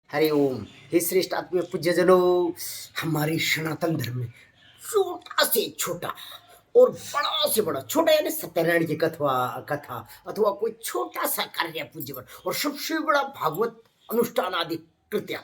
हरि ओम। हे श्रेष्ठ आत्मीय पूज्य जनों, हमारे सनातन धर्म में छोटा से छोटा और बड़ा से बड़ा, छोटा यानी सत्यनारायण की कथा कथा अथवा कोई छोटा सा कार्य पूज्यवर और सबसे बड़ा भागवत अनुष्ठान आदि कृत्य,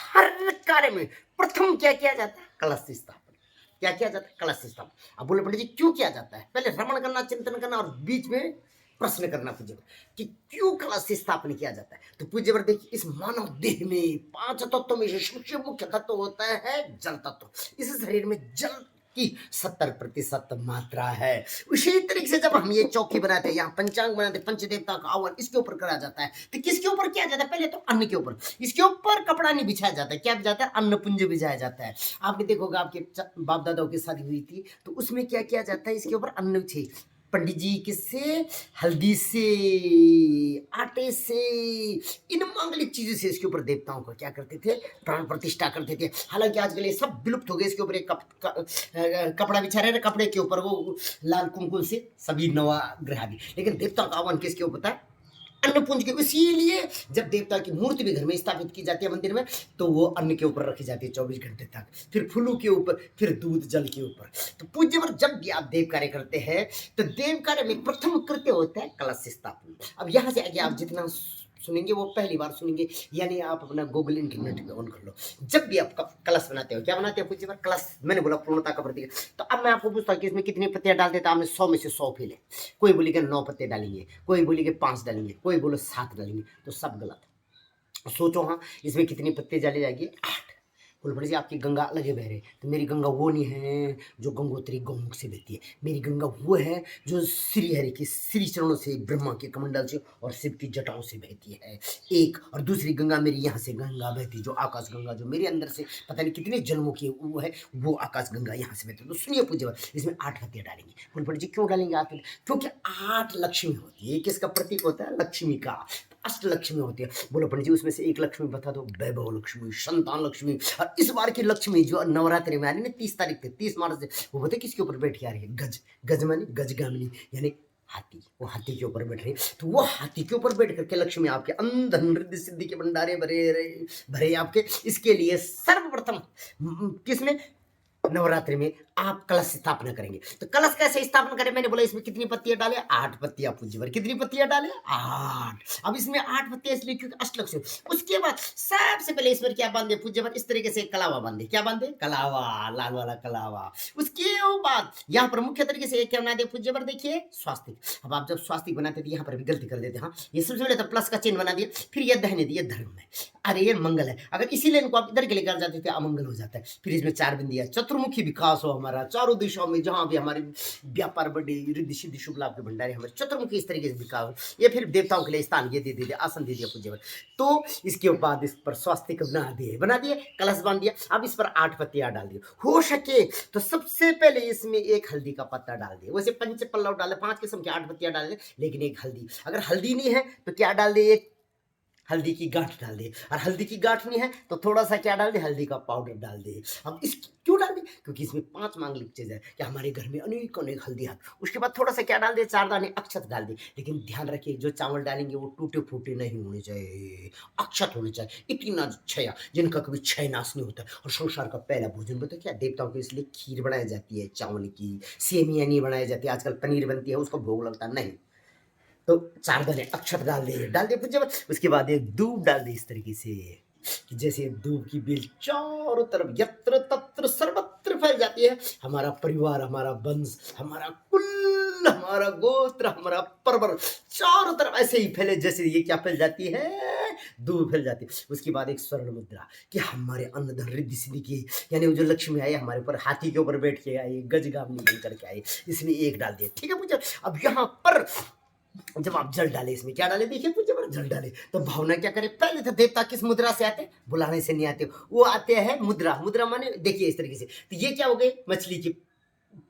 हर कार्य में प्रथम क्या किया जाता है? कलश स्थापन। क्या किया जाता है? कलश स्थापन। अब बोले पंडित जी क्यों किया जाता है? पहले श्रवण करना, चिंतन करना और बीच में प्रश्न करना पूज्यवर कि क्यों कलश स्थापन किया जाता है। तो पूज्यवर देखिए, इस मानव देह में पांच तत्वों में से सबसे मुख्य तत्व होता है जल तत्व। इस शरीर में जल की 70% मात्रा है। उसी तरीके से जब हम ये चौकी बनाते हैं, यहाँ पंचांग बनाते हैं, पंचदेवता का आह्वान इसके ऊपर करा जाता है। तो किसके ऊपर किया जाता है? पहले तो अन्न के ऊपर। इसके ऊपर कपड़ा नहीं बिछाया जाता है। क्या बिछाता है? अन्न पुंज बिछाया जाता है। आपने देखोगे आपके बाप दादाओं की शादी हुई थी तो उसमें क्या किया जाता है? इसके ऊपर अन्न थे। पंडित जी किससे? हल्दी से, आटे से, इन मांगलिक चीजों से इसके ऊपर देवताओं को क्या करते थे? प्राण प्रतिष्ठा करते थे। हालांकि आजकल ये सब विलुप्त हो गए। इसके ऊपर एक कपड़ा बिछा रहे, कपड़े के ऊपर वो लाल कुमकुम से सभी नवग्रह आदि, लेकिन देवताओं का आह्वान किसके ऊपर था? अन्नपुंज के। इसीलिए जब देवता की मूर्ति भी घर में स्थापित की जाती है मंदिर में, तो वो अन्न के ऊपर रखी जाती है 24 घंटे तक, फिर फूलों के ऊपर, फिर दूध जल के ऊपर। तो पूज्यवर जब भी आप देव कार्य करते हैं तो देव कार्य में प्रथम कृत्य होता है कलश स्थापन। अब यहां से आगे आप जितना सुनेंगे वो पहली बार सुनेंगे, यानी आप अपना गूगल इंटरनेट पे ऑन कर लो। जब भी आप कलश बनाते हो, क्या बनाते हो पूज्यवर? कलश। मैंने बोला पूर्णता का प्रतीक। तो अब मैं आपको पूछता हूँ कि इसमें कितनी पत्तियां डाल देता? आपने 100 में से 100 फेले। कोई बोलेगा 9 पत्ते डालेंगे, कोई बोलेगा 5 डालेंगे, कोई बोले 7 डालेंगे, तो सब गलत। सोचो हाँ, इसमें कितनी पत्ते डाले जाएंगे? 8। बोले बड़ी जी आपकी गंगा अलग बह रही, तो मेरी गंगा वो नहीं है जो गंगोत्री गौमुख से बहती है। मेरी गंगा वो है जो श्री हरि के श्री चरणों से, ब्रह्मा के कमंडल से और शिव की जटाओं से बहती है। एक और दूसरी गंगा मेरी यहाँ से गंगा बहती, जो आकाश गंगा, जो मेरे अंदर से पता नहीं कितने जन्मों की वो है, वो आकाश गंगा यहाँ से बहती है। तो सुनिए पूज्य, इसमें 8 पत्तियां डालेंगे। बोले बड़ी जी क्यों डालेंगे 8? क्योंकि 8 लक्ष्मी होती है। किसका प्रतीक होता है? लक्ष्मी का। अष्ट लक्ष्मी होती है। बोलो पंडित जी उसमें से एक लक्ष्मी बता दो। वैभव लक्ष्मी, संतान लक्ष्मी। और इस बार की लक्ष्मी जो नवरात्रि में आ रही है 30 तारीख से, 30 मार्च से, वो बताए किसके ऊपर बैठ के आ रही है? गज। गज मानी गजगामिनी, यानी हाथी। वो हाथी के ऊपर बैठ रही है। तो वो हाथी के ऊपर बैठ करके लक्ष्मी आपके अंधन रिद्धि सिद्धि के भंडारे भरे भरे आपके। इसके लिए सर्वप्रथम किसमें? नवरात्रि में आप कलश स्थापना करेंगे। तो कलश कैसे स्थापना करें? मैंने बोला इसमें कितनी पत्तियां डाले? 8 पत्तियां पूज्यवर। कितनी पत्तियां डाले? 8। अब इसमें 8 पत्तियां इसलिए क्योंकि अष्टलक्ष्मी। उसके बाद सबसे पहले इसमें क्या बांधे पूज्यवर? इस तरीके से कलावा बांधे। क्या बांधे? कलावा, लाल वाला कलावा। उसके बाद यहाँ पर मुख्य तरीके से क्या बना दे पूज्यवर? देखिए स्वास्तिक। अब आप जब स्वास्तिक बनाते थे यहाँ पर भी गलती कर देते। हाँ, ये सबसे पहले तो प्लस का चिन्ह बना दिया, फिर ये दहने दिए धर्म है, अरे ये मंगल है। अगर इसीलिए इनको आप इधर के लेकर जाते थे अमंगल हो जाता है। फिर इसमें 4 बिंदियां, चतुर्मुखी विकास हो हमारा, चारों दिशाओं में जहां भी हमारे व्यापार बढ़े, रिद्धि सिद्धि शुभ लाभ के भंडारे, हमारे चतुर्मुखी इस तरीके से विकास हो। ये फिर देवताओं के लिए स्थान ये दे दिया, आसन दे दिया पूज्यवर। तो इसके बाद इस पर स्वास्तिक बना दिए, कलश बांध दिया। अब इस पर 8 पत्तियां डाल दिए। हो सके तो सबसे पहले इसमें एक हल्दी का पत्ता डाल दिए। वैसे पंच पल्लव डाले, 5 किस्म के 8 पत्तियां डाल दे, लेकिन एक हल्दी। अगर हल्दी नहीं है तो क्या डाल दे? एक हल्दी की गांठ डाल दे। और हल्दी की गांठ नहीं है तो थोड़ा सा क्या डाल दे? हल्दी का पाउडर डाल दे। अब इस क्यों डाल दे? क्योंकि इसमें 5 मांगलिक चीज है कि हमारे घर में अनेक अनेक हल्दी हाथ। उसके बाद थोड़ा सा क्या डाल दे? 4 दाने अक्षत डाल दे। लेकिन ध्यान रखिए जो चावल डालेंगे वो टूटे फूटे नहीं होने चाहिए, अक्षत होने चाहिए। इतना क्षय जिनका कभी क्षय नाश नहीं होता। और संसार का पहला भोजन बताओ क्या? देवताओं को इसलिए खीर बनाई जाती है चावल की, सेमिया नहीं बनाई जाती। आजकल पनीर बनती है, उसको भोग लगता नहीं। तो 4 दाने अक्षत डाल दिए पूज्य। उसके बाद एक दूब डाल दी इस तरीके से कि जैसे दूब की बेल चारों तरफ यत्र तत्र सर्वत्र फैल जाती है। हमारा परिवार, हमारा वंश, हमारा कुल, हमारा गोत्र, हमारा परवर चारों तरफ ऐसे ही फैले जैसे ये क्या फैल जाती है? दूब फैल जाती है। उसके बाद एक स्वर्ण मुद्रा कि हमारे अन्न धन रिद्धि सिद्धि की, यानी वो जो लक्ष्मी आई हमारे ऊपर हाथी के ऊपर बैठ के आई, गजगामिनी बन करके आई, इसलिए एक डाल दिया। ठीक है पूज्य। अब यहाँ पर जब आप जल डाले, इसमें क्या डाले? देखिए जब जल डाले तो भावना क्या करे? पहले तो देवता किस मुद्रा से आते? बुलाने से नहीं आते, वो आते हैं मुद्रा। मुद्रा माने देखिए इस तरीके से। तो ये क्या हो गई? मछली की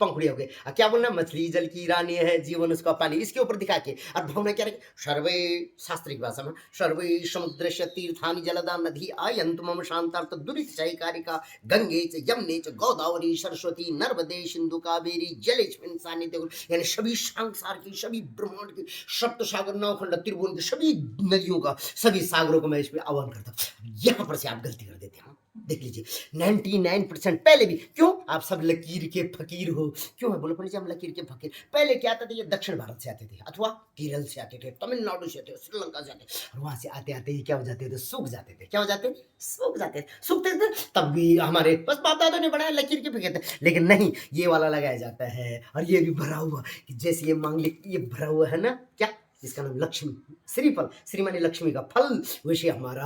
पंखुड़ी हो गई। क्या बोलना, मछली जल की रानी है, जीवन उसका पानी, इसके ऊपर दिखा के और भावना क्या रही, सर्वे शास्त्रिक भाषा में, सर्वे समुद्र तीर्थानि जलदा नदी आयंत मम शांतार्थ दुरित कारिका गंगे च यमुने च गोदावरी सरस्वती नर्मदे सिंधु कावेरी जलेस्मिन् सान्निध्य, यानी सभी संसार की, सभी ब्रह्मांड की, सप्त सागर नवखंड त्रिभुवन की सभी नदियों का, सभी सागरों को मैं इसमें आह्वान करता हूँ। यहाँ पर से आप गलती कर देते हैं। देख लीजिए 99% पहले भी, क्यों आप सब लकीर के फकीर हो, क्यों है बोलो पंडित जी हम लकीर के फकीर, पहले क्या आते थे, ये दक्षिण भारत से आते थे, अथवा केरल से आते थे, तमिलनाडु से आते थे, श्रीलंका से आते थे, और वहां से आते आते ये क्या हो जाते थे, सूख जाते थे। क्या हो जाते थे, सूख जाते थे। सूखते थे तब भी हमारे बस बाप दादा ने बनाया लकीर के फकीर थे, लेकिन नहीं, ये वाला लगाया जाता है, और ये भी भरा हुआ, जैसे ये मांगलिक ये भरा हुआ है ना, क्या जिसका नाम लक्ष्मी, श्रीफल, श्री माने लक्ष्मी का फल, वैसे हमारा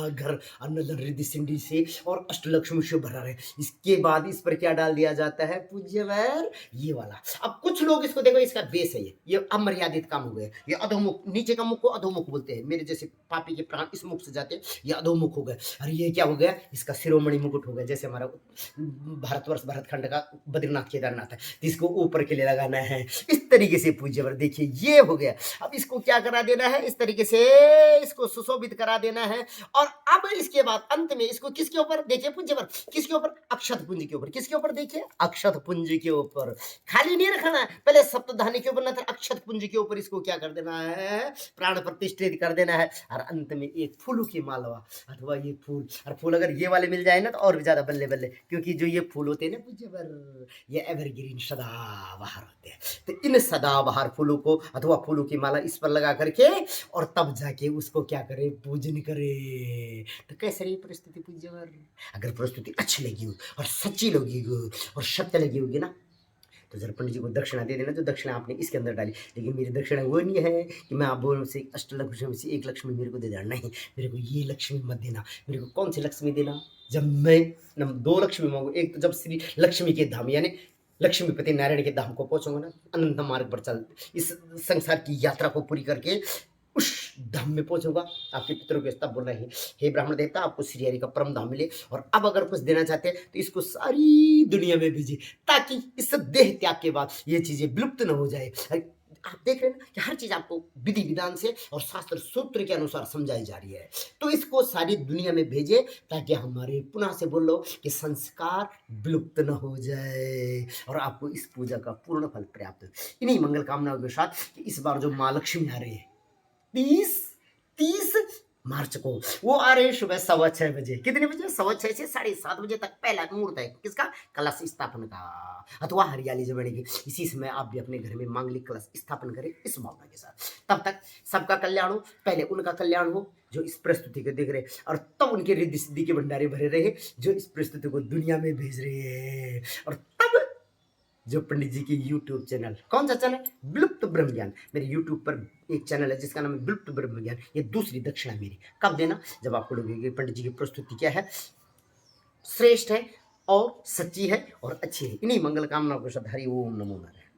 घर अन्नधन रिद्धि सिंधि से और अष्टलक्ष्मी से भरा रहे। इसके बाद इस पर क्या डाल दिया जाता है, पूज्यवर, ये वाला। अब कुछ लोग इसको देखो, इसका बेस है ये अमर्यादित काम हो गए, ये अधोमुख, नीचे का मुख को अधोमुख बोलते हैं, मेरे जैसे पापी के प्राण इस मुख से जाते हैं, ये अधोमुख हो गए। और ये क्या हो गया, इसका शिरोमणि मुकुट हो गया, जैसे हमारा भारतवर्ष भरतखंड का बद्रीनाथ केदारनाथ है, इसको ऊपर के लिए लगाना है, इस तरीके से पूज्यवर। देखिए ये हो गया। अब इसको क्या करा देना है, इस तरीके से इसको सुशोभित करा देना है, और अब इसके बाद अंत में इसको किसके ऊपर, देखिए पूज्यवर, किसके ऊपर, अक्षत पुंज के ऊपर, किसके ऊपर, देखिए अक्षत पुंज के ऊपर, खाली नहीं रखना है, पहले सप्तधानी के ऊपर, ना अक्षत पुंज के ऊपर इसको क्या कर देना है, प्राण प्रतिष्ठित कर देना है, और अंत में एक फूलों की मालवा अथवा ये फूल, और फूल अगर ये वाले मिल जाए ना तो और भी ज्यादा बल्ले बल्ले, क्योंकि जो ये फूल होते हैं ना पूज्यवर, ये एवरग्रीन सदाबहार होते हैं। तो इन सदाबहार फूलों को अथवा फूलों की माला इस पर लगा करके और तब जाके उसको क्या करे, पूजन करे। तो कैसे रही परिस्थिति पूज्यवर, अगर परिस्थिति अच्छी लगी हो और सच्ची लगी हो और सत्य लगी होगी ना, तो जरा पंडित जी को दक्षिणा दे देना, जो दक्षिणा आपने इसके अंदर डाली। लेकिन मेरी दक्षिणा वो नहीं है कि मैं आप बोलो से अष्टलक्ष्मी में से एक लक्ष्मी मेरे को दे देना, नहीं, मेरे को ये लक्ष्मी मत देना। मेरे को कौन सी लक्ष्मी देना, जब मैं दो लक्ष्मी मांगू, एक तो जब श्री लक्ष्मी के धाम यानी लक्ष्मीपति नारायण के धाम को पहुंचूंगा ना, अनंत मार्ग पर चल इस संसार की यात्रा को पूरी करके उस धाम में पहुंचूंगा, आपके पितरों के तब बोल रहे हैं, हे ब्राह्मण देवता आपको श्री हरि का परम धाम मिले, और अब अगर कुछ देना चाहते हैं तो इसको सारी दुनिया में भेजिए, ताकि इस देह त्याग के बाद ये चीजें विलुप्त न हो जाए। आप देख रहे हैं ना कि हर चीज आपको विधि विधान से और शास्त्र सूत्र के अनुसार समझाई जा रही है, तो इसको सारी दुनिया में भेजे, ताकि हमारे पुनः से बोल लो कि संस्कार विलुप्त न हो जाए और आपको इस पूजा का पूर्ण फल प्राप्त हो। इन्हीं मंगल कामनाओं के साथ कि इस बार जो माँ लक्ष्मी आ रही है 30 मार्च को, वो आ रहे सुबह 6:15 बजे, कितने बजे, 6:15 से 7:30 बजे तक पहला मुहूर्त है, किसका, कलश स्थापन का, अथवा हरियाली जो बनेगी इसी समय आप भी अपने घर में मांगलिक कलश स्थापन करें इस भावना के साथ। तब तक सबका कल्याण हो, पहले उनका कल्याण हो जो इस प्रस्तुति को देख रहे, और तब उनके रिद्धि सिद्धि के भंडारे भरे रहे जो इस प्रस्तुति को दुनिया में भेज रहे हैं, और तब जो पंडित जी की YouTube चैनल, कौन सा चैनल, विलुप्त ब्रह्म ज्ञान, मेरे YouTube पर एक चैनल है जिसका नाम है विलुप्त ब्रह्म ज्ञान, ये दूसरी दक्षिणा मेरी कब देना, जब आपको लगेगी पंडित जी की प्रस्तुति क्या है, श्रेष्ठ है और सच्ची है और अच्छी है। इन्हीं मंगल कामनाओं के साथ हरि ओम नमो नारायण।